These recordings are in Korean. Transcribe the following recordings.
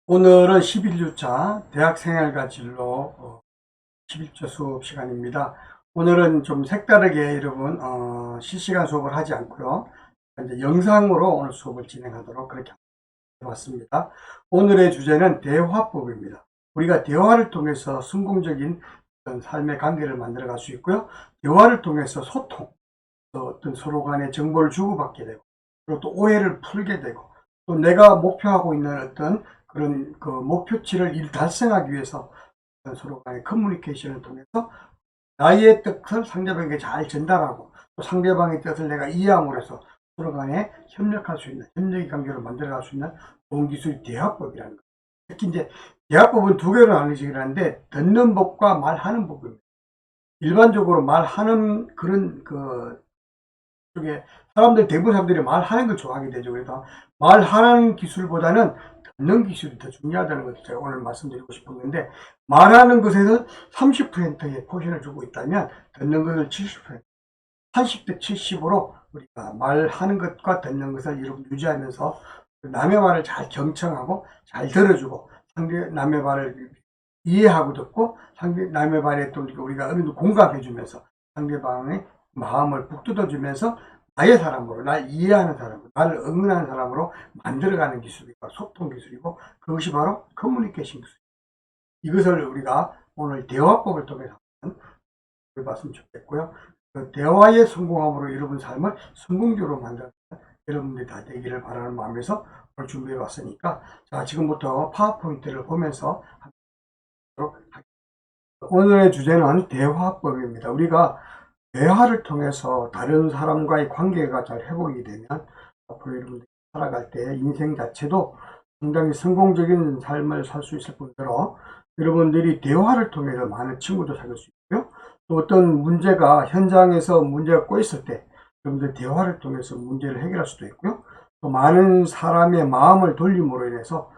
오늘은 11주차 대학생활과 진로 11조 수업 시간입니다. 오늘은 좀 색다르게 여러분 실시간 수업을 하지 않고요. 이제 영상으로 오늘 수업을 진행하도록 그렇게 해봤습니다. 오늘의 주제는 대화법입니다. 우리가 대화를 통해서 성공적인 어떤 삶의 관계를 만들어갈 수 있고요. 대화를 통해서 소통, 어떤 서로 간에 정보를 주고받게 되고, 그리고 또 오해를 풀게 되고, 또 내가 목표하고 있는 어떤 그런 그 목표치를 달성하기 위해서 서로 간의 커뮤니케이션을 통해서 나의 뜻을 상대방에게 잘 전달하고, 또 상대방의 뜻을 내가 이해함으로 해서 서로 간에 협력할 수 있는, 협력의 관계를 만들어갈 수 있는 좋은 기술이 대화법이라는 거예요. 특히 이제 대화법은 두 개로 나뉘어지긴 하는데, 듣는 법과 말하는 법입니다. 일반적으로 말하는 그런 쪽에 대부분 사람들이 말하는 걸 좋아하게 되죠. 그래서 말하는 기술보다는 듣는 기술이 더 중요하다는 것을 제가 오늘 말씀드리고 싶은 건데, 말하는 것에서 30%의 포션을 주고 있다면 듣는 것을 70%, 80대 70으로 우리가 말하는 것과 듣는 것을 이렇게 유지하면서 남의 말을 잘 경청하고 잘 들어주고, 남의 말을 이해하고 듣고, 남의 말에 또 우리가 어느 정도 공감해 주면서 상대방의 마음을 북 뜯어주면서 나의 사람으로, 날 이해하는 사람으로, 나를 응원하는 사람으로 만들어가는 기술이 소통 기술이고, 그것이 바로 커뮤니케이션 기술. 이것을 우리가 오늘 대화법을 통해서 해봤으면 좋겠고요. 그 대화의 성공함으로 여러분 삶을 성공적으로 만드는 여러분들이 다 되기를 바라는 마음에서 오늘 준비해 봤으니까, 자, 지금부터 파워포인트를 보면서 하도록 하겠습니다. 오늘의 주제는 대화법입니다. 우리가 대화를 통해서 다른 사람과의 관계가 잘 회복이 되면 앞으로 여러분들이 살아갈 때 인생 자체도 상당히 성공적인 삶을 살 수 있을 뿐더러, 여러분들이 대화를 통해서 많은 친구도 사귈 수 있고요. 또 어떤 문제가 현장에서 문제가 꼬였을 때 여러분들 대화를 통해서 문제를 해결할 수도 있고요. 또 많은 사람의 마음을 돌림으로 인해서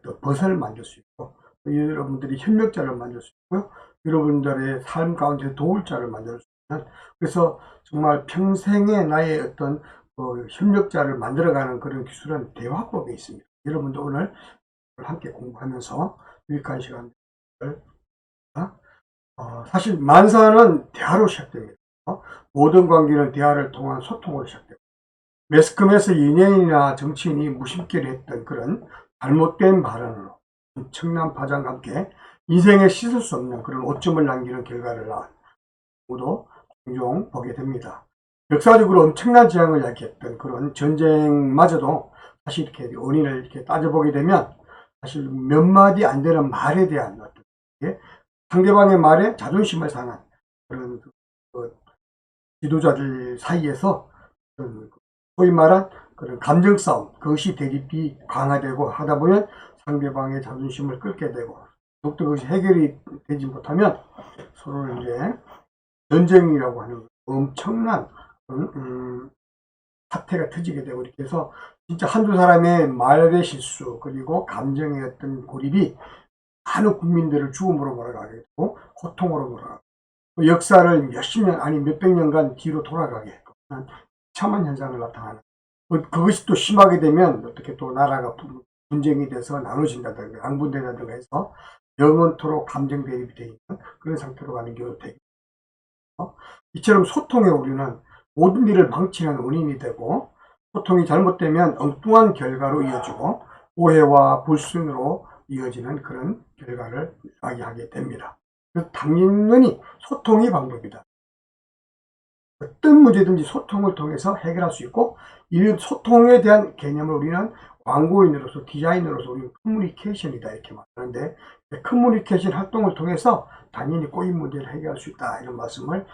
또 벗을 만들 수 있고, 여러분들이 협력자를 만들 수 있고요. 여러분들의 삶 가운데 도울 자를 만들 수 있는, 그래서 정말 평생의 나의 어떤 협력자를 만들어가는 그런 기술은 대화법에 있습니다. 여러분도 오늘 함께 공부하면서 유익한 시간을 사실 만사는 대화로 시작됩니다. 모든 관계는 대화를 통한 소통으로 시작됩니다. 매스컴에서 연예인이나 정치인이 무심결에 했던 그런 잘못된 발언으로 엄청난 파장과 함께 인생에 씻을 수 없는 그런 오점을 남기는 결과를 모두 종종 보게 됩니다. 역사적으로 엄청난 재앙을 야기했던 그런 전쟁마저도 사실 이렇게 원인을 이렇게 따져보게 되면 사실 몇 마디 안 되는 말에 대한 어떤 상대방의 말에 자존심을 상한 그런 지도자들 사이에서 소위 말한 그런 감정 싸움, 그것이 대립이 강화되고 하다 보면 상대방의 자존심을 끌게 되고, 더욱더 그것이 해결이 되지 못하면 서로 이제 전쟁이라고 하는 엄청난 사태가 터지게 되고, 이렇게 해서 진짜 한두 사람의 말의 실수 그리고 감정의 어떤 고립이 많은 국민들을 죽음으로 몰아가게 되고 고통으로 몰아가고, 역사를 몇십 년 아니 몇백 년간 뒤로 돌아가게 하는 참한 현상을 나타나는, 그것이 또 심하게 되면 어떻게 또 나라가 분쟁이 돼서 나눠진다든가 양분된다든가 해서 영원토록 감정 대립이 되어 있는 그런 상태로 가는 경우도 되고, 이처럼 소통의 오류는 모든 일을 망치는 원인이 되고, 소통이 잘못되면 엉뚱한 결과로 이어지고 오해와 불순으로 이어지는 그런 결과를 야기하게 됩니다. 그래서 당연히 소통이 방법이다. 어떤 문제든지 소통을 통해서 해결할 수 있고, 이 소통에 대한 개념을 우리는 광고인으로서, 디자이너로서 우리는 커뮤니케이션이다 이렇게 말하는데, 커뮤니케이션 활동을 통해서 당연히 꼬인 문제를 해결할 수 있다 이런 말씀을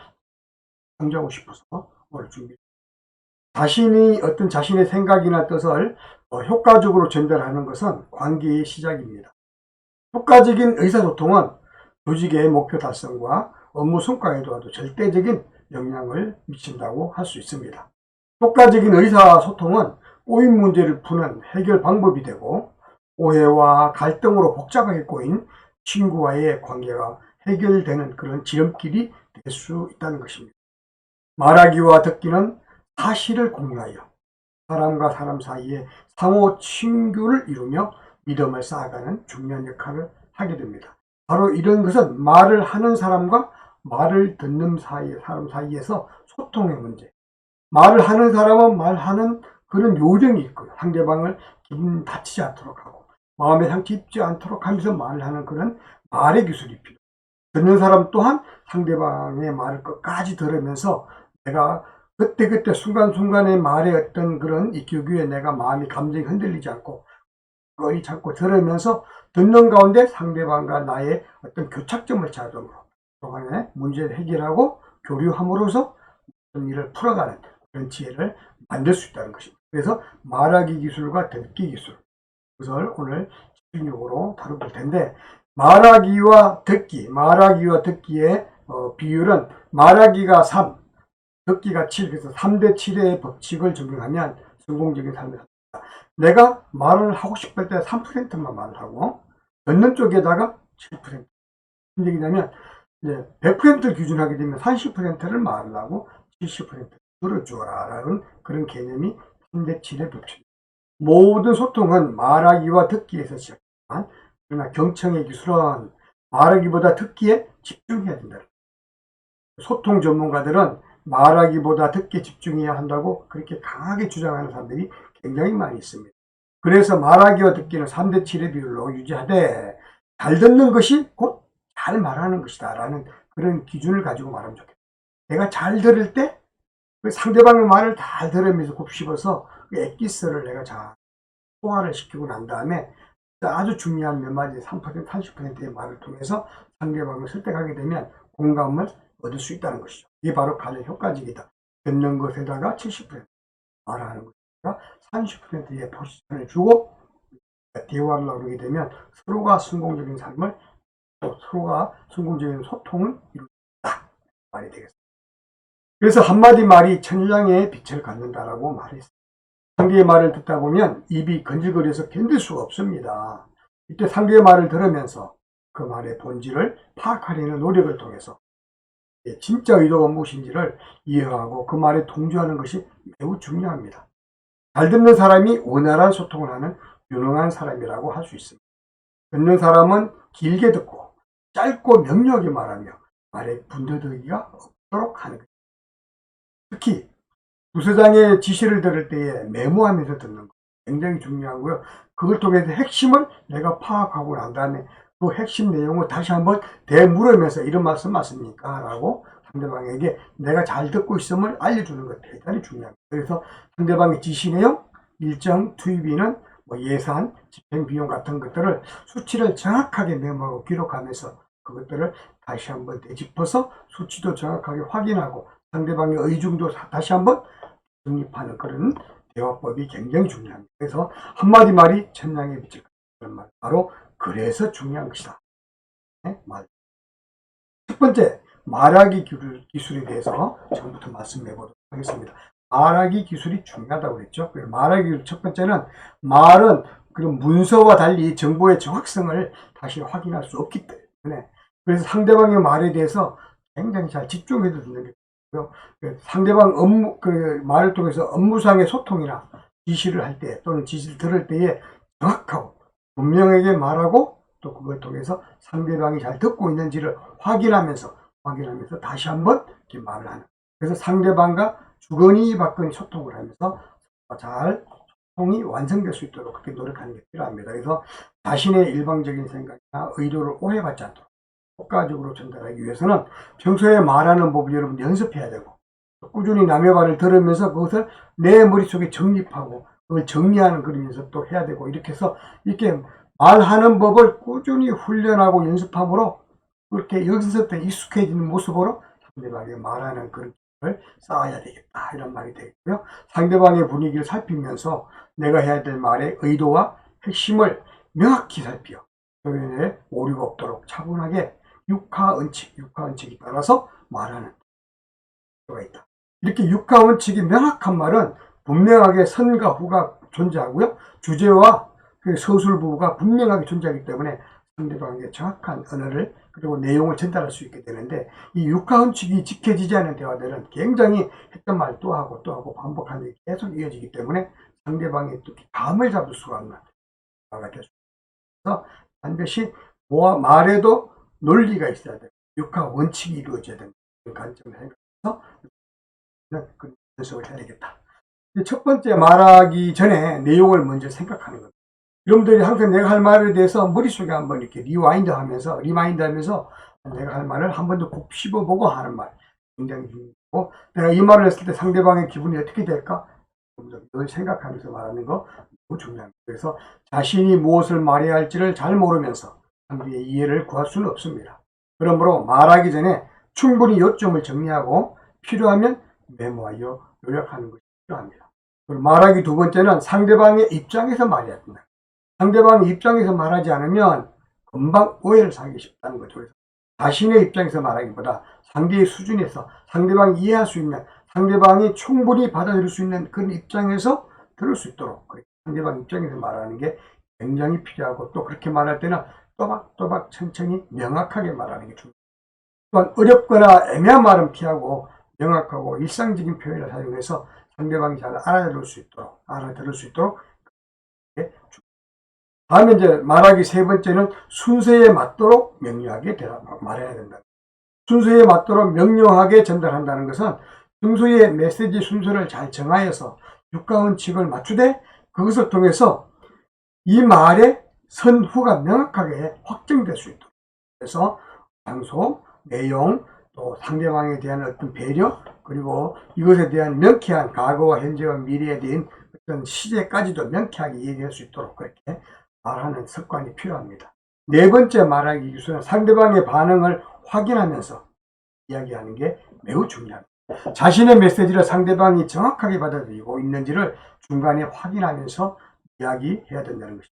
강조하고 싶어서 오늘 준비했습니다. 자신의 생각이나 뜻을 효과적으로 전달하는 것은 관계의 시작입니다. 효과적인 의사소통은 조직의 목표 달성과 업무 성과에도 아주 절대적인 영향을 미친다고 할 수 있습니다. 효과적인 의사소통은 꼬인 문제를 푸는 해결 방법이 되고, 오해와 갈등으로 복잡하게 꼬인 친구와의 관계가 해결되는 그런 지름길이 될 수 있다는 것입니다. 말하기와 듣기는 사실을 공유하여 사람과 사람 사이에 상호 친교를 이루며 믿음을 쌓아가는 중요한 역할을 하게 됩니다. 바로 이런 것은 말을 하는 사람과 말을 듣는 사람 사이에서 소통의 문제. 말을 하는 사람은 말하는 그런 요령이 있고요. 상대방을 기분 다치지 않도록 하고 마음에 상처 입지 않도록 하면서 말을 하는 그런 말의 기술이 필요해요. 듣는 사람 또한 상대방의 말을 끝까지 들으면서 내가 그때그때 순간순간의 말의 어떤 그런 이 기교에 내가 마음이 감정이 흔들리지 않고 거의 자꾸 들으면서 듣는 가운데 상대방과 나의 어떤 교착점을 찾음으로 그간의 문제를 해결하고 교류함으로써 어떤 일을 풀어가는 그런 지혜를 만들 수 있다는 것입니다. 그래서 말하기 기술과 듣기 기술, 그것을 오늘 집중적으로 다뤄볼 텐데, 말하기와 듣기의 비율은 말하기가 3, 듣기가 7, 그래서 3대 7의 법칙을 적용하면 성공적인 삶을 삽니다. 내가 말을 하고 싶을 때 3%만 말을 하고 듣는 쪽에다가 7%. 무슨 얘기냐면 100%를 기준하게 되면 30%를 말을 하고 70%를 들어주어라라는 그런 개념이 3대 7의 법칙입니다. 모든 소통은 말하기와 듣기에서 시작하지만 그러나 경청의 기술은 말하기보다 듣기에 집중해야 된다. 소통 전문가들은 말하기보다 듣기에 집중해야 한다고 그렇게 강하게 주장하는 사람들이 굉장히 많이 있습니다. 그래서 말하기와 듣기는 3대 7의 비율로 유지하되 잘 듣는 것이 곧 잘 말하는 것이다 라는 그런 기준을 가지고 말하면 좋겠다. 내가 잘 들을 때 그 상대방의 말을 잘 들으면서 곱씹어서 그 엑기스를 내가 잘 소화를 시키고 난 다음에 아주 중요한 몇 마디 3%, 30%의 말을 통해서 상대방을 설득하게 되면 공감을 얻을 수 있다는 것이죠. 이게 바로 가장 효과적이다. 듣는 것에다가 70%, 말하는 것에다가 30%의 포지션을 주고 대화를 나누게 되면 서로가 성공적인 삶을 또 서로가 성공적인 소통을 이룬다 말이 되겠습니다. 그래서 한마디 말이 천장의 빛을 갖는다라고 말했습니다. 상대의 말을 듣다 보면 입이 건질거려서 견딜 수가 없습니다. 이때 상대의 말을 들으면서 그 말의 본질을 파악하려는 노력을 통해서 진짜 의도가 무엇인지를 이해하고 그 말에 동조하는 것이 매우 중요합니다. 잘 듣는 사람이 원활한 소통을 하는 유능한 사람이라고 할 수 있습니다. 듣는 사람은 길게 듣고 짧고 명료하게 말하며 말에 분더더기가 없도록 하는 것입니다. 특히 부서장의 지시를 들을 때에 메모하면서 듣는 것 굉장히 중요하고요. 그걸 통해서 핵심을 내가 파악하고 난 다음에 그 핵심 내용을 다시 한번 되물으면서 이런 말씀 맞습니까? 라고 상대방에게 내가 잘 듣고 있음을 알려주는 것 대단히 중요합니다. 그래서 상대방의 지시 내용, 일정 투입인은 예산, 집행 비용 같은 것들을 수치를 정확하게 메모하고 기록하면서 그것들을 다시 한번 되짚어서 수치도 정확하게 확인하고 상대방의 의중도 다시 한번 정립하는 그런 대화법이 굉장히 중요합니다. 그래서 한마디 말이 천냥의 빛을 갖는 말, 바로 그래서 중요한 것이다. 네? 말. 첫 번째, 말하기 기술에 대해서 지금부터 말씀해 보도록 하겠습니다. 말하기 기술이 중요하다고 그랬죠. 말하기 기술 첫 번째는 말은 그런 문서와 달리 정보의 정확성을 다시 확인할 수 없기 때문에 그래서 상대방의 말에 대해서 굉장히 잘 집중해서 듣는 게 상대방 그 말을 통해서 업무상의 소통이나 지시를 할 때 또는 지시를 들을 때에 정확하고 분명하게 말하고 또 그걸 통해서 상대방이 잘 듣고 있는지를 확인하면서 다시 한번 이렇게 말을 하는. 그래서 상대방과 주거니 받거니 소통을 하면서 잘 소통이 완성될 수 있도록 그렇게 노력하는 게 필요합니다. 그래서 자신의 일방적인 생각이나 의도를 오해받지 않도록 효과적으로 전달하기 위해서는 평소에 말하는 법을 여러분 연습해야 되고 꾸준히 남의 말을 들으면서 그것을 내 머릿속에 정립하고 그걸 정리하는 그런 연습도 해야 되고 이렇게 해서 이렇게 말하는 법을 꾸준히 훈련하고 연습함으로 그렇게 연습된 익숙해지는 모습으로 상대방에게 말하는 그런 기술을 쌓아야 되겠다 이런 말이 되겠고요. 상대방의 분위기를 살피면서 내가 해야 될 말의 의도와 핵심을 명확히 살피어 표현에 오류가 없도록 차분하게 육하원칙에 따라서 말하는 필요가 있다. 이렇게 육하원칙이 명확한 말은 분명하게 선과 후가 존재하고요. 주제와 그 서술부가 분명하게 존재하기 때문에 상대방에게 정확한 언어를 그리고 내용을 전달할 수 있게 되는데 이 육하원칙이 지켜지지 않은 대화들은 굉장히 했던 말 또 하고 또 하고 반복하는 게 계속 이어지기 때문에 상대방의 또 감을 잡을 수가 없는 대화가 될 수 있습니다. 그래서 반드시 말에도 논리가 있어야 돼요. 육하 원칙이 이루어져야 된다는 관점을 생각해서 그 연습을 해야 되겠다. 첫 번째 말하기 전에 내용을 먼저 생각하는 겁니다. 여러분들이 항상 내가 할 말에 대해서 머릿속에 한번 이렇게 리마인드 하면서 내가 할 말을 한 번 더 꼭 씹어보고 하는 말 굉장히 중요하고, 내가 이 말을 했을 때 상대방의 기분이 어떻게 될까 늘 생각하면서 말하는 거 너무 중요합니다. 그래서 자신이 무엇을 말해야 할지를 잘 모르면서 상대의 이해를 구할 수는 없습니다. 그러므로 말하기 전에 충분히 요점을 정리하고 필요하면 메모하여 요약하는 것이 필요합니다. 그리고 말하기 두 번째는 상대방의 입장에서 말해야 된다. 상대방의 입장에서 말하지 않으면 금방 오해를 사기 쉽다는 거죠. 그래서 자신의 입장에서 말하기보다 상대의 수준에서 상대방이 이해할 수 있는, 상대방이 충분히 받아들일 수 있는 그런 입장에서 들을 수 있도록 상대방 입장에서 말하는 게 굉장히 필요하고, 또 그렇게 말할 때는 또박또박 천천히 명확하게 말하는 게 중요합니다. 또한 어렵거나 애매한 말은 피하고 명확하고 일상적인 표현을 사용해서 상대방이 잘 알아들을 수 있도록 다음에 이제 말하기 세 번째는 순서에 맞도록 명료하게 말해야 된다. 순서에 맞도록 명료하게 전달한다는 것은 평소에 메시지 순서를 잘 정하여서 육가원칙을 맞추되 그것을 통해서 이 말의 선후가 명확하게 확정될 수 있도록, 그래서 장소, 내용, 또 상대방에 대한 어떤 배려, 그리고 이것에 대한 명쾌한 과거와 현재와 미래에 대한 어떤 시제까지도 명쾌하게 이해할 수 있도록 그렇게 말하는 습관이 필요합니다. 네 번째 말하기 기술은 상대방의 반응을 확인하면서 이야기하는 게 매우 중요합니다. 자신의 메시지를 상대방이 정확하게 받아들이고 있는지를 중간에 확인하면서 이야기해야 된다는 것입니다.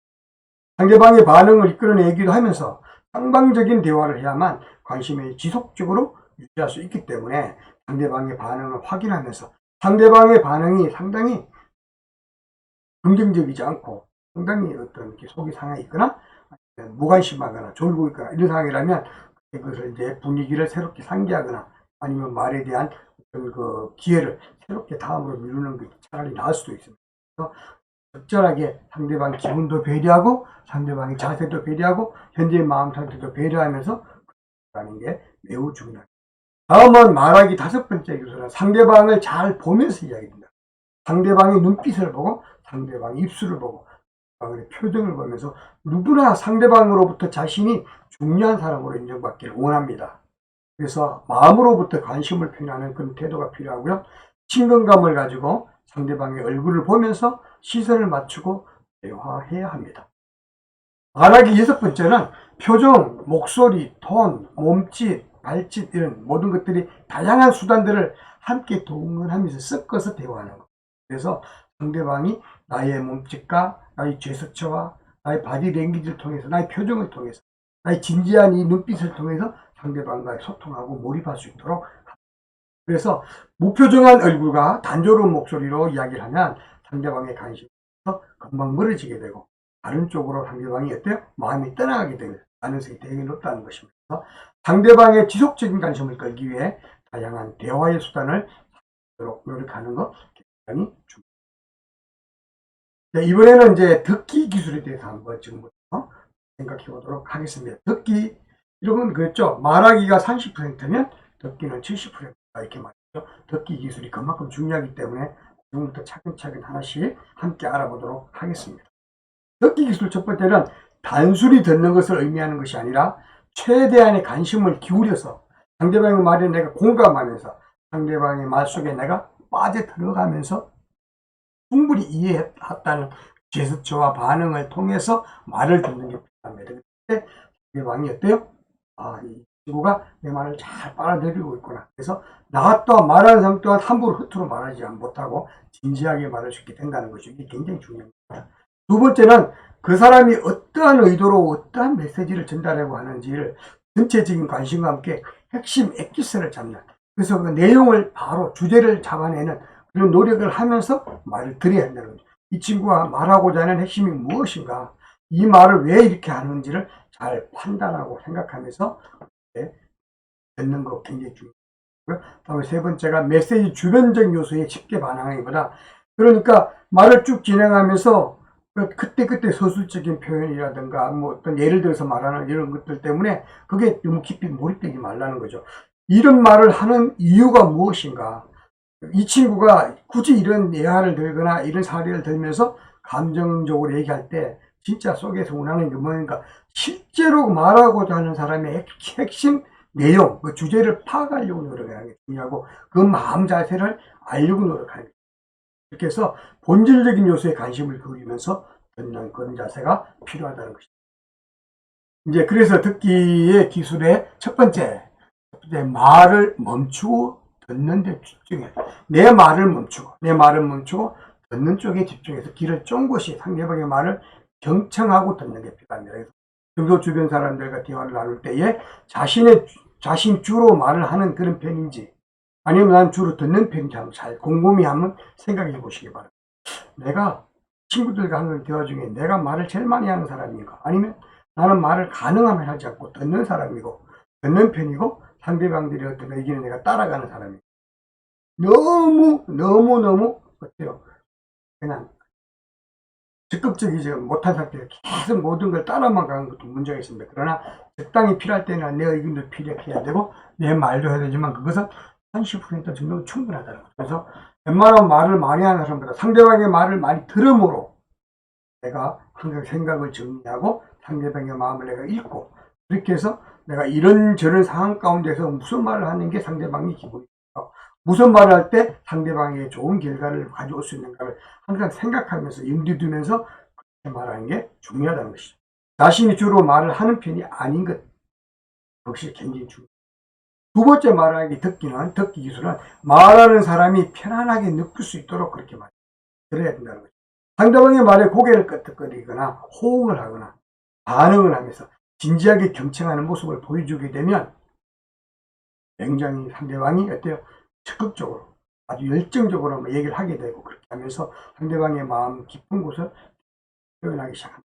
상대방의 반응을 이끌어내기도 하면서 상방적인 대화를 해야만 관심을 지속적으로 유지할 수 있기 때문에 상대방의 반응을 확인하면서 상대방의 반응이 상당히 긍정적이지 않고 상당히 어떤 이렇게 속이 상해 있거나 무관심하거나 졸고 있거나 이런 상황이라면 그것을 이제 분위기를 새롭게 상기하거나 아니면 말에 대한 어떤 그 기회를 새롭게 다음으로 미루는 게 차라리 나을 수도 있습니다. 그래서 적절하게 상대방 기분도 배려하고 상대방의 자세도 배려하고 현재의 마음 상태도 배려하면서 하는 게 매우 중요합니다. 다음은 말하기 다섯 번째 요소는 상대방을 잘 보면서 이야기합니다. 상대방의 눈빛을 보고 상대방의 입술을 보고 상대방의 표정을 보면서 누구나 상대방으로부터 자신이 중요한 사람으로 인정받기를 원합니다. 그래서 마음으로부터 관심을 표현하는 그런 태도가 필요하고요. 친근감을 가지고 상대방의 얼굴을 보면서 시선을 맞추고 대화해야 합니다. 말하기 여섯 번째는 표정, 목소리, 톤, 몸짓, 발짓 이런 모든 것들이 다양한 수단들을 함께 동원하면서 섞어서 대화하는 것. 그래서 상대방이 나의 몸짓과 나의 제스처와 나의 바디랭귀지를 통해서 나의 표정을 통해서 나의 진지한 이 눈빛을 통해서 상대방과 소통하고 몰입할 수 있도록 합니다. 그래서 무표정한 얼굴과 단조로운 목소리로 이야기를 하면 상대방의 관심에서 금방 멀어지게 되고 다른 쪽으로 상대방이 어때요? 마음이 떠나가게 될 가능성이 되게 높다는 것입니다. 상대방의 지속적인 관심을 끌기 위해 다양한 대화의 수단을 노력하는 것 굉장히 중요합니다. 이번에는 이제 듣기 기술에 대해서 한번 지금부터 생각해 보도록 하겠습니다. 듣기, 여러분 그랬죠? 말하기가 30%면 듣기는 70%다 이렇게 말이죠. 듣기 기술이 그만큼 중요하기 때문에 지금부터 차근차근 하나씩 함께 알아보도록 하겠습니다. 듣기 기술 첫 번째는 단순히 듣는 것을 의미하는 것이 아니라 최대한의 관심을 기울여서 상대방의 말에 내가 공감하면서 상대방의 말 속에 내가 빠져들어가면서 충분히 이해했다는 제스처와 반응을 통해서 말을 듣는 게 필요합니다. 그때 상대방이 어때요? 이 친구가 내 말을 잘 빨아들이고 있구나. 그래서 나 또한 말하는 사람 또한 함부로 허투루 말하지 못하고 진지하게 말할 수 있게 된다는 것이 이게 굉장히 중요합니다. 두 번째는 그 사람이 어떠한 의도로 어떠한 메시지를 전달하려고 하는지를 전체적인 관심과 함께 핵심 엑기스를 잡는, 그래서 그 내용을 바로 주제를 잡아내는 그런 노력을 하면서 말을 드려야 한다는 거죠. 이 친구가 말하고자 하는 핵심이 무엇인가, 이 말을 왜 이렇게 하는지를 잘 판단하고 생각하면서 듣는 거 굉장히 중요하고요. 다음에 세 번째가 메시지 주변적 요소에 쉽게 반응하기보다, 그러니까 말을 쭉 진행하면서 그때그때 서술적인 표현이라든가 뭐 어떤 예를 들어서 말하는 이런 것들 때문에 그게 너무 깊이 몰입되지 말라는 거죠. 이런 말을 하는 이유가 무엇인가? 이 친구가 굳이 이런 예화를 들거나 이런 사례를 들면서 감정적으로 얘기할 때 진짜 속에서 원하는 게 뭔가 실제로 말하고자 하는 사람의 핵심 내용, 그 주제를 파악하려고 노력하는 게 중요하고 그 마음 자세를 알려고 노력하는 게 이렇게 해서 본질적인 요소에 관심을 기울이면서 듣는 그런 자세가 필요하다는 것입니다. 이제 그래서 듣기의 기술의 첫 번째 말을 멈추고 듣는 데 집중해. 내 말을 멈추고 듣는 쪽에 집중해서 귀를 쫑긋이 상대방의 말을 경청하고 듣는 게 필요합니다. 그래서 평소 주변 사람들과 대화를 나눌 때에 자신 주로 말을 하는 그런 편인지 아니면 난 주로 듣는 편인지 한번 잘 곰곰이 한번 생각해 보시기 바랍니다. 내가 친구들과 하는 대화 중에 내가 말을 제일 많이 하는 사람인가? 아니면 나는 말을 가능하면 하지 않고 듣는 사람이고 듣는 편이고 상대방들이 어떤 의견을 내가 따라가는 사람이고 너무 어때요? 그냥 적극적이지 못한 상태에서 계속 모든 걸 따라만 가는 것도 문제가 있습니다. 그러나 적당히 필요할 때는 내 의견도 필요해야 되고 내 말도 해야 되지만 그것은 30% 정도는 충분하다는 거죠. 그래서 웬만하면 말을 많이 하는 사람보다 상대방의 말을 많이 들음으로 내가 항상 생각을 정리하고 상대방의 마음을 내가 읽고 그렇게 해서 내가 이런저런 상황 가운데서 무슨 말을 하는 게 상대방이 기분이 좋고 무슨 말을 할 때 상대방에게 좋은 결과를 가져올 수 있는가를 항상 생각하면서 염두에 두면서 그렇게 말하는 게 중요하다는 것이죠. 자신이 주로 말을 하는 편이 아닌 것, 그것이 굉장히 중요합니다. 두 번째 말하기 듣기 기술은 말하는 사람이 편안하게 느낄 수 있도록 그렇게 들어야 된다는 거죠. 상대방의 말에 고개를 끄덕거리거나 호응을 하거나 반응을 하면서 진지하게 경청하는 모습을 보여주게 되면 굉장히 상대방이 어때요? 적극적으로 아주 열정적으로 얘기를 하게 되고 그렇게 하면서 상대방의 마음 깊은 곳을 표현하기 시작합니다.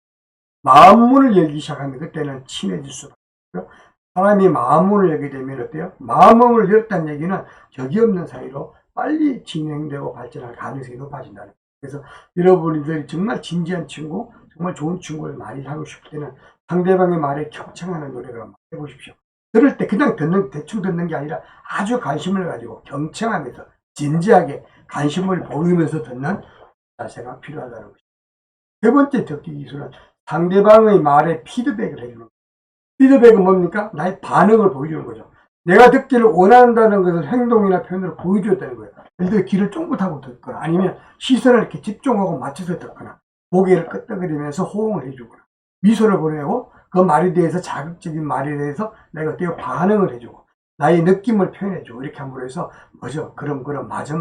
마음문을 열기 시작하면 그때는 친해질 수밖에 없고요. 사람이 마음문을 열게 되면 어때요? 마음문을 열었다는 얘기는 격이 없는 사이로 빨리 진행되고 발전할 가능성이 높아진다는 거예요. 그래서 여러분들이 정말 진지한 친구, 정말 좋은 친구를 많이 하고 싶을 때는 상대방의 말에 경청하는 노력을 한번 해보십시오. 들을 때 그냥 대충 듣는 게 아니라 아주 관심을 가지고 경청하면서 진지하게 관심을 보이면서 듣는 자세가 필요하다는 것입니다. 세 번째 듣기 기술은 상대방의 말에 피드백을 해주는 거예요. 피드백은 뭡니까? 나의 반응을 보여주는 거죠. 내가 듣기를 원한다는 것을 행동이나 표현으로 보여줘야 되는 거예요. 예를 들어 귀를 쫑긋하고 듣거나 아니면 시선을 이렇게 집중하고 맞춰서 듣거나 고개를 끄덕거리면서 호응을 해주거나 미소를 보내고 그 말에 대해서 자극적인 말에 대해서 내가 어때요? 반응을 해주고 나의 느낌을 표현해주고 이렇게 함으로 해서 뭐죠? 그럼 맞아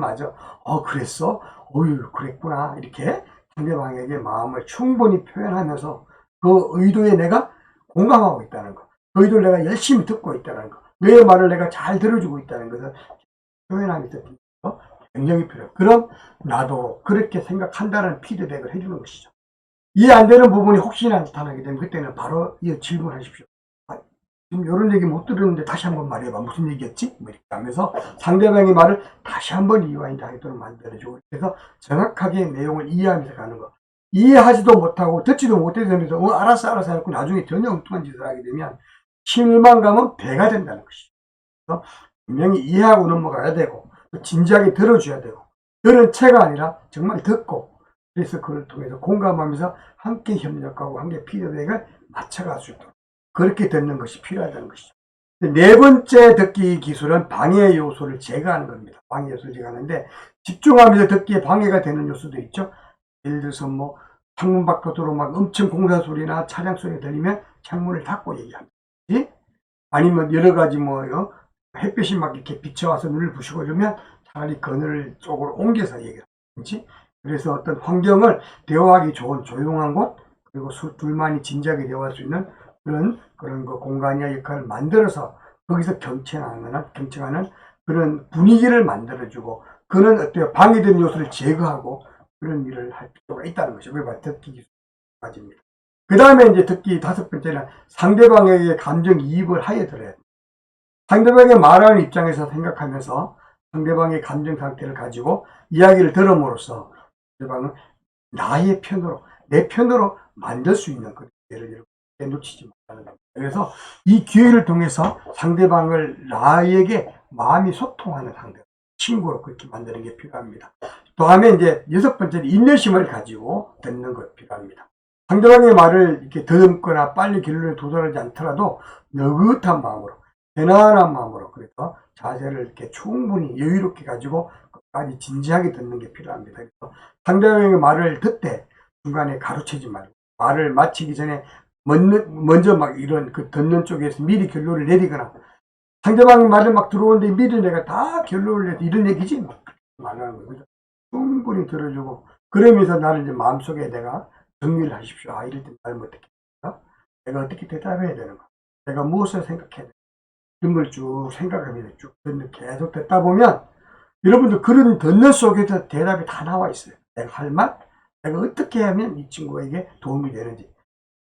그랬어? 어휴 그랬구나 이렇게 상대방에게 마음을 충분히 표현하면서 그 의도에 내가 공감하고 있다는 거, 그 의도를 내가 열심히 듣고 있다는 거, 너의 말을 내가 잘 들어주고 있다는 것을 표현하면서 굉장히 필요해요. 그럼 나도 그렇게 생각한다는 피드백을 해주는 것이죠. 이해 안 되는 부분이 혹시나 나타나게 되면 그때는 바로 질문하십시오. 지금 이런 얘기 못 들었는데 다시 한번 말해봐. 무슨 얘기였지? 뭐 이렇게 하면서 상대방의 말을 다시 한번 이해하도록 만들어주고 그래서 정확하게 내용을 이해하면서 가는 거. 이해하지도 못하고 듣지도 못해서 알았어 하고 나중에 전혀 엉뚱한 짓을 하게 되면 실망감은 배가 된다는 것이죠. 그래서 분명히 이해하고 넘어가야 되고 진지하게 들어줘야 되고 들은 채가 아니라 정말 듣고 그래서 그걸 통해서 공감하면서 함께 협력하고 함께 피드백을 맞춰갈 수 있도록 그렇게 듣는 것이 필요하다는 것이죠. 네 번째 듣기 기술은 방해 요소를 제거하는 겁니다. 방해 요소를 제거하는데 집중하면서 듣기에 방해가 되는 요소도 있죠. 예를 들어서 뭐 창문 밖으로 막 엄청 공사 소리나 차량 소리가 들리면 창문을 닫고 얘기합니다. 아니면 여러 가지 뭐요 햇빛이 막 이렇게 비쳐와서 눈을 부시고 이러면 차라리 그늘 쪽으로 옮겨서 얘기하든지 그래서 어떤 환경을 대화하기 좋은 조용한 곳 그리고 둘만이 진지하게 대화할 수 있는 그런 거 공간이나 역할을 만들어서 거기서 경청하는 그런 분위기를 만들어주고 그런 어때요 방해되는 요소를 제거하고 그런 일을 할 필요가 있다는 것이죠. 그게 바로 듣기 기술입니다. 그 다음에 이제 듣기 다섯 번째는 상대방에게 감정이입을 하여 들어야 돼요. 상대방의 말하는 입장에서 생각하면서 상대방의 감정 상태를 가지고 이야기를 들음으로써 상대방은 나의 편으로 내 편으로 만들 수 있는 그런 기회를 이렇게 놓치지 말라는 겁니다. 그래서 이 기회를 통해서 상대방을 나에게 마음이 소통하는 상대, 친구로 그렇게 만드는 게 필요합니다. 다음에 이제 6번째는 인내심을 가지고 듣는 것 필요합니다. 상대방의 말을 이렇게 더듬거나 빨리 결론에 도달하지 않더라도 느긋한 마음으로, 편안한 마음으로, 그래서 자세를 이렇게 충분히 여유롭게 가지고 끝까지 진지하게 듣는 게 필요합니다. 그래서 상대방의 말을 듣되 중간에 가로채지 말고, 말을 마치기 전에 먼저 막 이런 그 듣는 쪽에서 미리 결론을 내리거나, 상대방의 말을 막 들어오는데 미리 내가 다 결론을 내서 이런 얘기지 막 말하는 거예요. 충분히 들어주고, 그러면서 나는 이제 마음속에 내가 정리를 하십시오. 아, 이럴 때 말을 어떻게 할까? 내가 어떻게 대답해야 되는가? 내가 무엇을 생각해야 되는가? 이런 걸 쭉 생각하면서 쭉 계속 듣다 보면 여러분들 그런 듣는 속에서 대답이 다 나와 있어요. 내가 할 말, 내가 어떻게 하면 이 친구에게 도움이 되는지,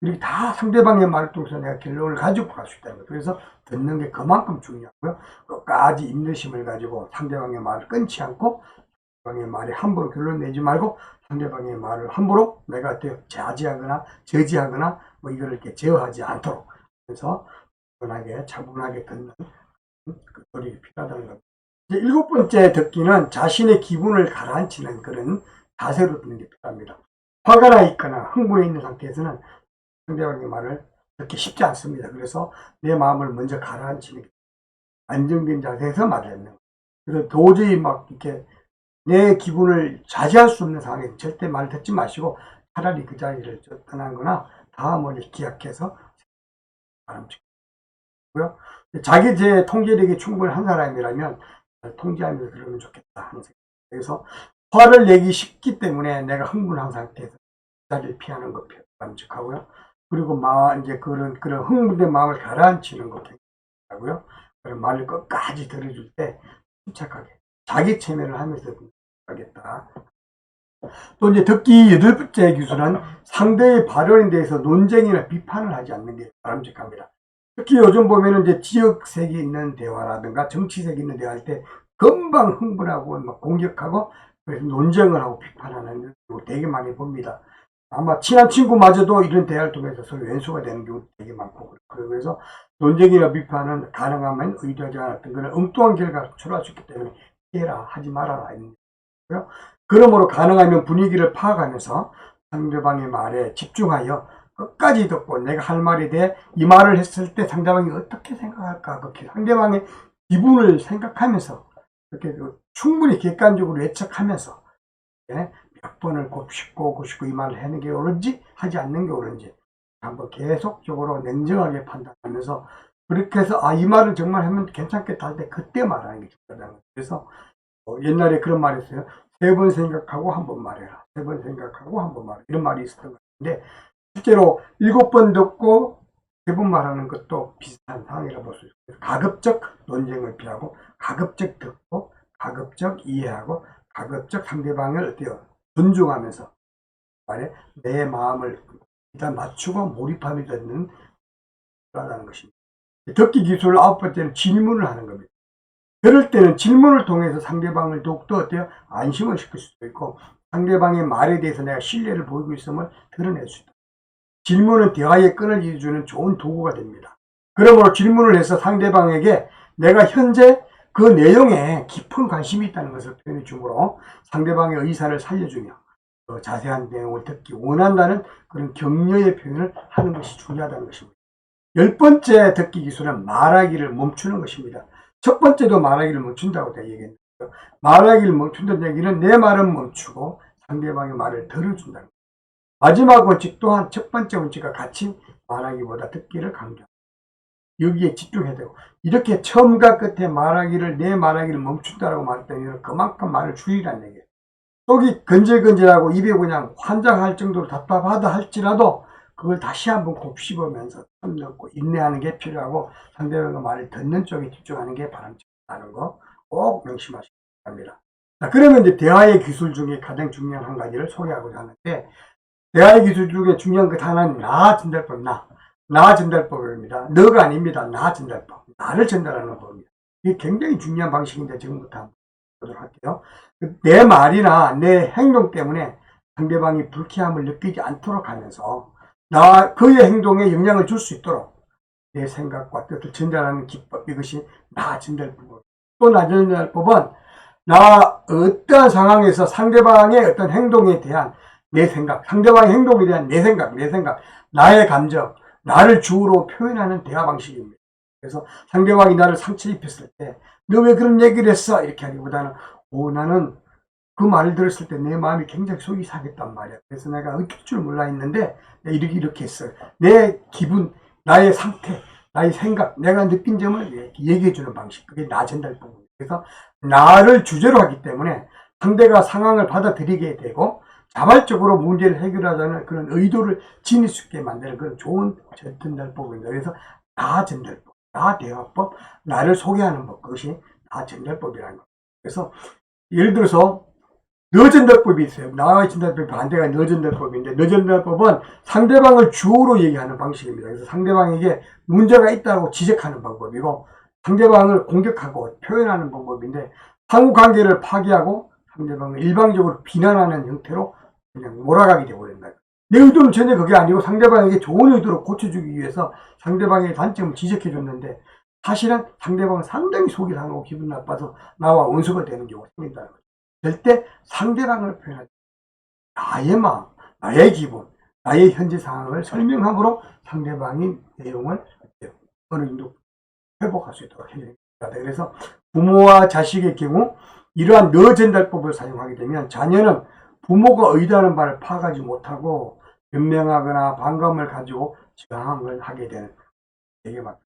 이렇게 다 상대방의 말을 통해서 내가 결론을 가지고 갈 수 있다는 거예요. 그래서 듣는 게 그만큼 중요하고요. 끝까지 인내심을 가지고 상대방의 말을 끊지 않고, 상대방의 말에 함부로 결론 내지 말고, 상대방의 말을 함부로 내가 자제하거나 저지하거나 뭐 이거를 이렇게 제어하지 않도록, 그래서 차분하게 듣는 그 노력이 필요하다는 겁니다. 이제 7번째 듣기는 자신의 기분을 가라앉히는 그런 자세로 듣는 게 필요합니다. 화가 나 있거나 흥분해 있는 상태에서는 상대방의 말을 듣기 쉽지 않습니다. 그래서 내 마음을 먼저 가라앉히는 게, 안정된 자세에서 말을 하는 거예요. 그래서 도저히 막 이렇게 내 기분을 자제할 수 없는 상황에서 절대 말을 듣지 마시고 차라리 그 자리를 떠나거나 다음을 기약해서 바람직하고요. 자기 제 통제력이 충분한 사람이라면 통제하면서 그러면 좋겠다 하는 생각. 그래서 화를 내기 쉽기 때문에 내가 흥분한 상태에서 그 자리를 피하는 것 바람직하고요. 그리고 이제 그런 흥분된 마음을 가라앉히는 것 하고요. 그런 말을 끝까지 들어줄 때 침착하게 자기 체면을 하면서 하겠다. 또 이제 듣기 8번째 기술은 상대의 발언에 대해서 논쟁이나 비판을 하지 않는 게 바람직합니다. 특히 요즘 보면은 이제 지역색이 있는 대화라든가 정치색이 있는 대화할 때 금방 흥분하고 막 공격하고, 그래서 논쟁을 하고 비판하는 경우 되게 많이 봅니다. 아마 친한 친구마저도 이런 대화를 통해서 서로 왼수가 되는 경우도 되게 많고, 그래서 논쟁이나 비판은 가능하면 의도하지 않았던 그런 엉뚱한 결과가 초래할 수 있기 때문에 피해라, 하지 말아라 있는 거고요. 그러므로 가능하면 분위기를 파악하면서 상대방의 말에 집중하여 끝까지 듣고 내가 할 말에 대해 이 말을 했을 때 상대방이 어떻게 생각할까, 그렇게 상대방의 기분을 생각하면서 이렇게 충분히 객관적으로 예측하면서 몇 번을 곱씹고 이 말을 하는 게 옳은지 하지 않는 게 옳은지 한번 계속적으로 냉정하게 판단하면서, 그렇게 해서 이 말을 정말 하면 괜찮겠다 할 때 그때 말하는 게 중요하다는 거예요. 그래서 옛날에 그런 말이 있어요. 3번 생각하고 한 번 말해라. 3번 생각하고 한 번 말해라. 이런 말이 있었던 것 같은데, 실제로 7번 듣고 3번 말하는 것도 비슷한 상황이라고 볼 수 있어요. 가급적 논쟁을 피하고, 가급적 듣고, 가급적 이해하고, 가급적 상대방을 어때요? 존중하면서 말에 내 마음을 일단 맞추고 몰입하며 듣는 거라는 것입니다. 듣기 기술 9번째는 질문을 하는 겁니다. 그럴 때는 질문을 통해서 상대방을 더욱더 어때요? 안심을 시킬 수도 있고, 상대방의 말에 대해서 내가 신뢰를 보이고 있음을 드러낼 수 있다. 질문은 대화의 끈을 이어주는 좋은 도구가 됩니다. 그러므로 질문을 해서 상대방에게 내가 현재 그 내용에 깊은 관심이 있다는 것을 표현해 주므로 상대방의 의사를 살려주며 자세한 내용을 듣기 원한다는 그런 격려의 표현을 하는 것이 중요하다는 것입니다. 10번째 듣기 기술은 말하기를 멈추는 것입니다. 첫 번째도 말하기를 멈춘다고 얘기했는데요. 말하기를 멈춘다는 얘기는 내 말은 멈추고 상대방의 말을 들어준다는 거예요. 마지막 원칙 또한 첫 번째 원칙과 같이 말하기보다 듣기를 강조합니다. 여기에 집중해야 되고, 이렇게 처음과 끝에 내 말하기를 멈춘다라고 말했더니 그만큼 말을 줄이라는 얘기예요. 속이 건질건질하고 입에 그냥 환장할 정도로 답답하다 할지라도 그걸 다시 한번 곱씹으면서 선 넣고 인내하는 게 필요하고, 상대방의 말을 듣는 쪽에 집중하는 게 바람직하다는 거 꼭 명심하시기 바랍니다. 자, 그러면 이제 대화의 기술 중에 가장 중요한 한 가지를 소개하고자 하는데, 대화의 기술 중에 중요한 것 하나는 나 전달법, 나 전달법입니다. 너가 아닙니다. 나 전달법, 나를 전달하는 법입니다. 이게 굉장히 중요한 방식인데 지금부터 한번 보도록 할게요. 내 말이나 내 행동 때문에 상대방이 불쾌함을 느끼지 않도록 하면서 그의 행동에 영향을 줄 수 있도록 내 생각과 뜻을 전달하는 기법, 이것이 나 전달법. 또 나 전달법은 어떠한 상황에서 상대방의 어떤 행동에 대한 내 생각, 상대방의 행동에 대한 내 생각, 나의 감정, 나를 주어로 표현하는 대화 방식입니다. 그래서 상대방이 나를 상처 입혔을 때, 너 왜 그런 얘기를 했어? 이렇게 하기보다는, 나는 그 말을 들었을 때 내 마음이 굉장히 속이 상했단 말이야. 그래서 내가 어쩔 줄 몰라 했는데, 이렇게 했어요. 내 기분, 나의 상태, 나의 생각, 내가 느낀 점을 얘기해주는 방식. 그게 나 전달법입니다. 그래서 나를 주제로 하기 때문에 상대가 상황을 받아들이게 되고 자발적으로 문제를 해결하자는 그런 의도를 지닐 수 있게 만드는 그런 좋은 전달법입니다. 그래서 나 전달법, 나 대화법, 나를 소개하는 법, 그것이 나 전달법이라는 겁니다. 그래서 예를 들어서 너 전달법이 있어요. 나의 전달법이 반대가 너 전달법인데, 너 전달법은 상대방을 주어로 얘기하는 방식입니다. 그래서 상대방에게 문제가 있다고 지적하는 방법이고, 상대방을 공격하고 표현하는 방법인데, 상호 관계를 파괴하고 상대방을 일방적으로 비난하는 형태로 그냥 몰아가게 되어버린다. 내 의도는 전혀 그게 아니고 상대방에게 좋은 의도로 고쳐주기 위해서 상대방의 단점을 지적해줬는데, 사실은 상대방은 상당히 속이 상하고 기분 나빠서 나와 원수가 되는 경우가 생긴다는 거죠. 절대 상대방을 표현하지, 나의 마음, 나의 기분, 나의 현재 상황을 설명함으로 상대방의 내용을 어느 정도 회복할 수 있도록 해야 됩니다. 그래서 부모와 자식의 경우 이러한 너 전달법을 사용하게 되면 자녀는 부모가 의도하는 바를 파악하지 못하고 변명하거나 반감을 가지고 저항을 하게 되는, 되게 바로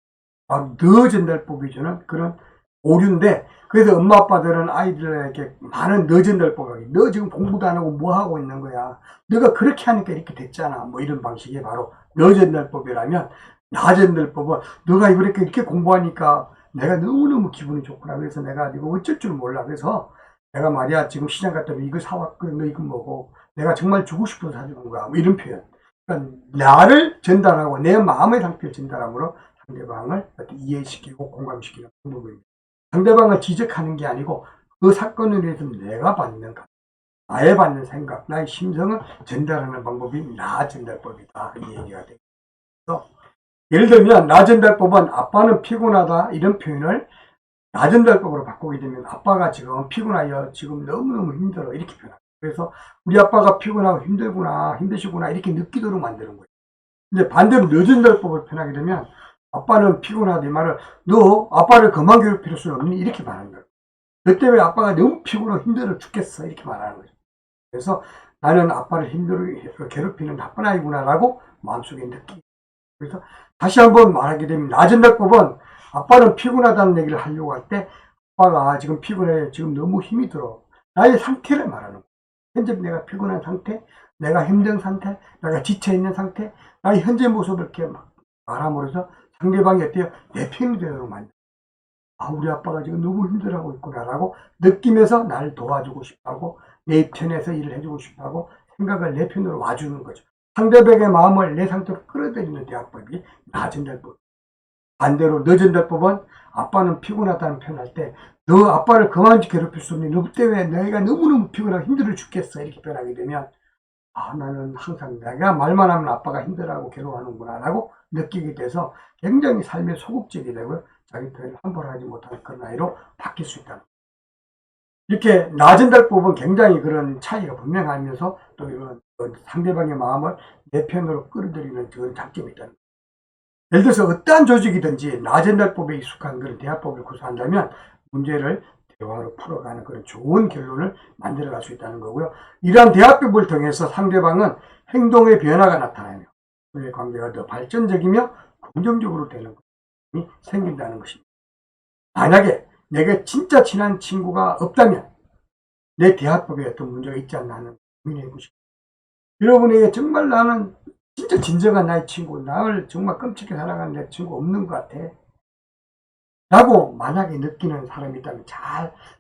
너 전달법이 주는 그런 오류인데, 그래서 엄마 아빠들은 아이들에게 많은 너 전달법을, 너 지금 공부도 안 하고 뭐 하고 있는 거야, 너가 그렇게 하니까 이렇게 됐잖아, 뭐 이런 방식이 바로 너 전달법이라면, 나 전달법은 너가 이렇게 공부하니까 내가 너무너무 기분이 좋구나, 그래서 내가 이거 어쩔 줄 몰라, 그래서 내가 말이야 지금 시장 갔다 오면 이거 사왔거든, 너 이거 먹어, 내가 정말 주고 싶어서 사주는 거야, 뭐 이런 표현. 그러니까 나를 전달하고 내 마음의 상태를 전달함으로 상대방을 이해시키고 공감시키는 방법입니다. 상대방을 지적하는 게 아니고 그 사건을 위해서 내가 받는 것, 나의 받는 생각, 나의 심성을 전달하는 방법이 나 전달법이다, 이 얘기가 되겠죠. 예를 들면 나 전달법은 아빠는 피곤하다 이런 표현을 나 전달법으로 바꾸게 되면, 아빠가 지금 피곤하여 지금 너무너무 힘들어 이렇게 표현합니다. 그래서 우리 아빠가 피곤하고 힘드시구나 이렇게 느끼도록 만드는 거예요. 근데 반대로 너 전달법을 표현하게 되면, 아빠는 피곤하다 이 말을, 너 아빠를 그만 괴롭힐 수는 없니 이렇게 말하는 거예요. 너 때문에 아빠가 너무 피곤하고 힘들어 죽겠어 이렇게 말하는 거죠. 그래서 나는 아빠를 괴롭히는 나쁜 아이구나 라고 마음속에 느끼고, 그래서 다시 한번 말하게 되면 나 전달법은 아빠는 피곤하다는 얘기를 하려고 할 때, 아빠가 지금 피곤해, 지금 너무 힘이 들어, 나의 상태를 말하는 거예요. 현재 내가 피곤한 상태, 내가 힘든 상태, 내가 지쳐있는 상태, 나의 현재 모습을 이렇게 말함으로써 상대방이 어때요? 내 편이 되도록 만들어요. 우리 아빠가 지금 너무 힘들어하고 있구나라고 느끼면서 나를 도와주고 싶어하고 내 편에서 일을 해주고 싶어하고 생각을 내 편으로 와주는 거죠. 상대방의 마음을 내 상태로 끌어들이는 대화법이 나 전달법. 반대로 너 전달법은 아빠는 피곤하다는 표현할 때, 너 아빠를 그만 괴롭힐 수 없니, 너 때문에 내가 너무너무 피곤하고 힘들어 죽겠어 이렇게 표현하게 되면, 나는 항상 내가 말만 하면 아빠가 힘들어하고 괴로워하는구나 라고 느끼게 돼서 굉장히 삶의 소극적이 되고 자기 표현을 함부로 하지 못하는 그런 아이로 바뀔 수 있다. 이렇게 나 전달법은 굉장히 그런 차이가 분명하면서 또 이런 상대방의 마음을 내 편으로 끌어들이는 그런 장점이 있다는 거예요. 예를 들어서 어떠한 조직이든지 나 전달법에 익숙한 그런 대화법을 구사한다면 문제를 대화로 풀어가는 그런 좋은 결론을 만들어갈 수 있다는 거고요. 이러한 대화법을 통해서 상대방은 행동의 변화가 나타나며 우리의 관계가 더 발전적이며 긍정적으로 되는 것이 생긴다는 것입니다. 만약에 내가 진짜 친한 친구가 없다면 내 대화법에 어떤 문제가 있지 않나 하는 고민해 보시고, 여러분에게 정말 나는 진짜 진정한 나의 친구, 나를 정말 끔찍하게 사랑하는 내 친구 없는 것 같아 라고 만약에 느끼는 사람이 있다면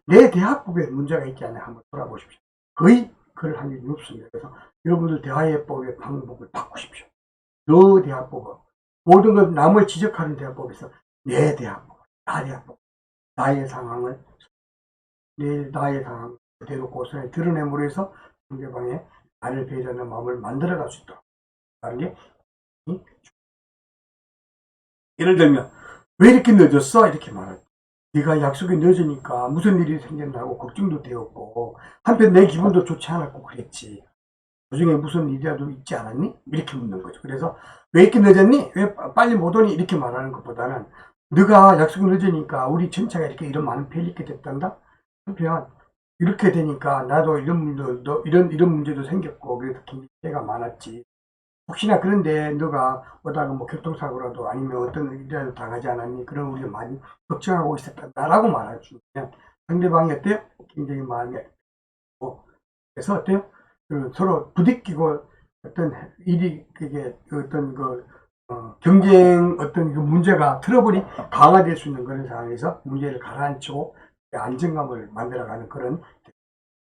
내 대화법에 문제가 있지 않나 한번 돌아보십시오. 거의 그럴 확률이 높습니다. 그래서 여러분들 대화법의 방법을 바꾸십시오. 너 대화법은 모든 걸 남을 지적하는 대화법에서 내 대화법, 나 대화법, 나의 상황을 나의 상황 그대로 고스란히 드러냄으로 해서 상대방의 나를 배려하는 마음을 만들어갈 수 있도록 하는 게, 예를 들면 왜 이렇게 늦었어? 이렇게 말할 때, 네가 약속이 늦으니까 무슨 일이 생겼나고 걱정도 되었고 한편 내 기분도 좋지 않았고 그랬지. 그중에 무슨 일이라도 있지 않았니? 이렇게 묻는 거죠. 그래서 왜 이렇게 늦었니? 왜 빨리 못 오니? 이렇게 말하는 것보다는 네가 약속이 늦으니까 우리 전체가 이렇게 이런 많은 폐 있게 됐단다. 한편 이렇게 되니까 나도 이런 문제도 이런 문제도 생겼고 그래서 굉장히 피해가 많았지. 혹시나 그런데 너가 오다가 뭐 교통사고라도 아니면 어떤 일이라도 당하지 않았니? 그런 우리가 많이 걱정하고 있었다라고 말해주면 상대방이 어때요? 굉장히 마음이 그래서 어때요? 그 서로 부딪히고 어떤 일이 그게 어떤 그 경쟁 어떤 그 문제가 트러블이 강화될 수 있는 그런 상황에서 문제를 가라앉히고 안정감을 만들어가는 그런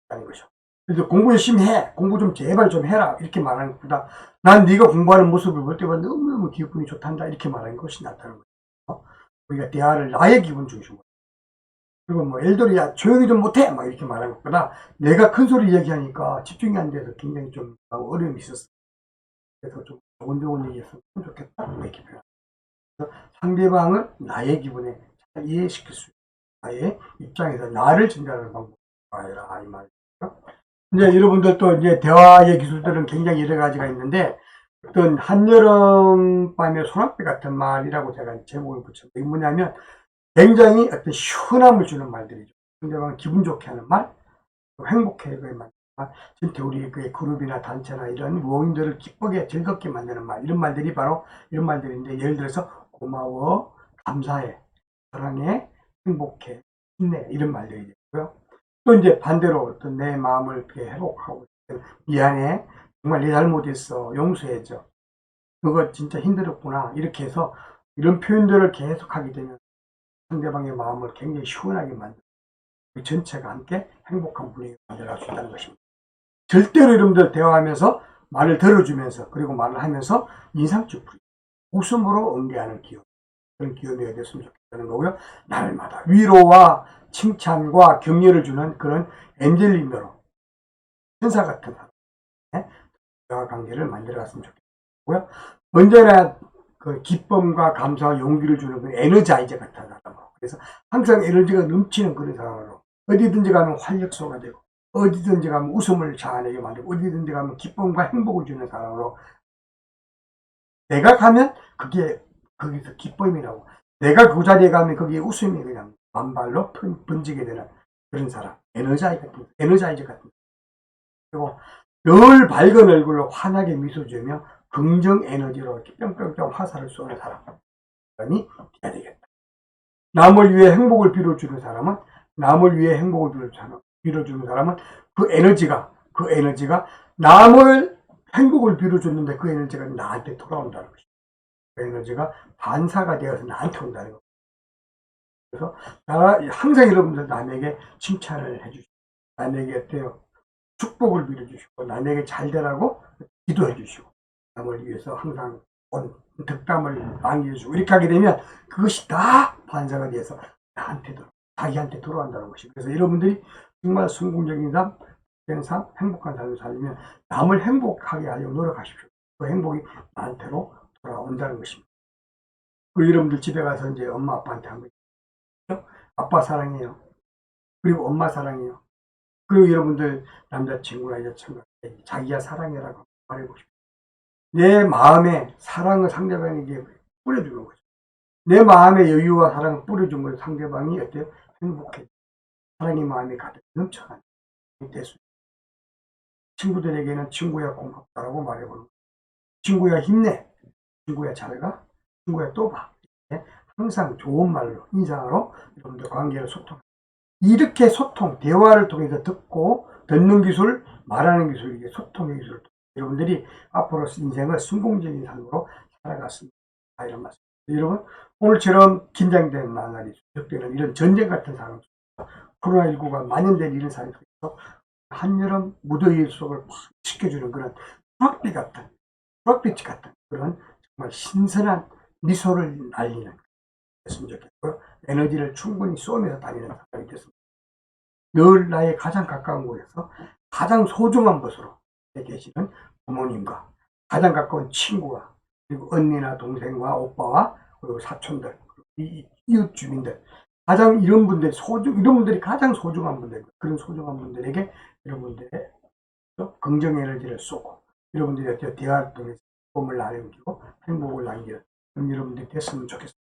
다는 거죠. 그래서 공부 열심히 해. 공부 좀 제발 좀 해라. 이렇게 말하는 것보다 난 네가 공부하는 모습을 볼 때마다 너무너무 기분이 좋단다. 이렇게 말하는 것이 낫다는 거죠. 우리가 대화를 나의 기분 중심으로. 그리고 뭐 엘돌이 야 조용히 좀 못해. 막 이렇게 말하는 것보다 내가 큰 소리 얘기하니까 집중이 안 돼서 굉장히 좀 어려움이 있었어. 그래서 좀 좋은 얘기했으면 좋겠다. 이렇게 표현. 상대방을 나의 기분에 잘 이해시킬 수 있는 나의 입장에서 나를 전달하는 방법이라 이 말이죠. 이제 여러분들 또 이제 대화의 기술들은 굉장히 여러 가지가 있는데 어떤 한여름밤의 소낙비 같은 말이라고 제가 제목을 붙였는데 이게 뭐냐면 굉장히 어떤 시원함을 주는 말들이죠. 상대방 기분 좋게 하는 말, 행복해 하는 말, 진짜 우리 그 그룹이나 단체나 이런 모임들을 기쁘게 즐겁게 만드는 말, 이런 말들이 바로 이런 말들인데 예를 들어서 고마워, 감사해, 사랑해, 행복해, 힘내 이런 말들이 되고요. 또 이제 반대로 어떤 내 마음을 이렇게 회복하고 미안해, 정말 내 잘못했어, 용서해줘, 그거 진짜 힘들었구나 이렇게 해서 이런 표현들을 계속하게 되면 상대방의 마음을 굉장히 시원하게 만들고 그 전체가 함께 행복한 분위기를 만들어갈 수 있다는 것입니다. 절대로 여러분들 대화하면서 말을 들어주면서 그리고 말을 하면서 인상적 분위기, 웃음으로 응대하는 기업, 그런 기업이 됐으면 좋겠다는 거고요. 날마다 위로와 칭찬과 격려를 주는 그런 엔젤링으로 천사 같은 대화 관계를 만들어갔으면 좋겠고요. 언제나 그 기쁨과 감사와 용기를 주는 그 에너자이저 같은 사람으로. 그래서 항상 에너지가 넘치는 그런 사람으로 어디든지 가면 활력소가 되고 어디든지 가면 웃음을 자아내게 만들고 어디든지 가면 기쁨과 행복을 주는 사람으로 내가 가면 그게 거기서 기쁨이 나고 내가 그 자리에 가면 거기에 웃음이 그냥 만발로 번지게 되는 그런 사람. 에너자이저 같은 그리고 늘 밝은 얼굴로 환하게 미소 지으며 긍정 에너지로 이렇게 뿅뿅뿅 화살을 쏘는 사람이 돼야 되겠다. 남을 위해 행복을 빌어주는 사람은 남을 위해 행복을 빌어주는 사람은 그 에너지가 남을 행복을 빌어줬는데 그 에너지가 나한테 돌아온다는 것이죠. 그 에너지가 반사가 되어서 나한테 온다는 거죠. 그래서 항상 여러분들 남에게 칭찬을 해주시고 남에게 어때요? 축복을 빌어주시고 남에게 잘 되라고 기도해 주시고 남을 위해서 항상 온 덕담을 남겨주고 이렇게 하게 되면 그것이 다 반사가 돼서 나한테도 자기한테 돌아간다는 것이. 그래서 여러분들이 정말 성공적인 삶, 행복한 삶을 살려면 남을 행복하게 하려고 노력하십시오. 그 행복이 나한테로 돌아온다는 것입니다. 그 여러분들 집에 가서 이제 엄마 아빠한테 한번 아빠 사랑해요. 그리고 엄마 사랑해요. 그리고 여러분들 남자친구나 여자친구 자기야 사랑해라고 말해보고 싶어요. 내 마음에 사랑을 상대방에게 뿌려주는 거죠. 내 마음의 여유와 사랑을 뿌려준 걸 상대방이 어때요? 행복해. 사랑의 마음이 가득 넘쳐가는 됐어요. 친구들에게는 친구야 고맙다라고 말해보는 거예요. 친구야 힘내. 친구야 잘가. 친구야 또 봐. 항상 좋은 말로 인사로 여러분들 관계를 소통. 이렇게 소통, 대화를 통해서 듣는 기술, 말하는 기술, 이게 소통의 기술. 여러분들이 앞으로 인생을 성공적인 삶으로 살아갔습니다. 이런 말씀. 여러분, 오늘처럼 긴장된 나날이 지속되는 이런 전쟁 같은 상황, 코로나19가 만연된 이런 상황 속에서 한여름 무더위 속을 팍 지켜주는 그런 초록빛 같은 그런 정말 신선한 미소를 날리는 됐으면 좋겠고요. 에너지를 충분히 쏘면서 다니는 사람이 됐습니다. 늘 나의 가장 가까운 곳에서 가장 소중한 것으로 계시는 부모님과 가장 가까운 친구와 그리고 언니나 동생과 오빠와 그리고 사촌들, 이웃 주민들 가장 이런 분들이 가장 소중한 분들입니다. 그런 소중한 분들에게 여러분들의 긍정 에너지를 쏘고 여러분들이 대화를 통해서 도움을 나누고 행복을 남기는 그런 여러분들이 됐으면 좋겠습니다.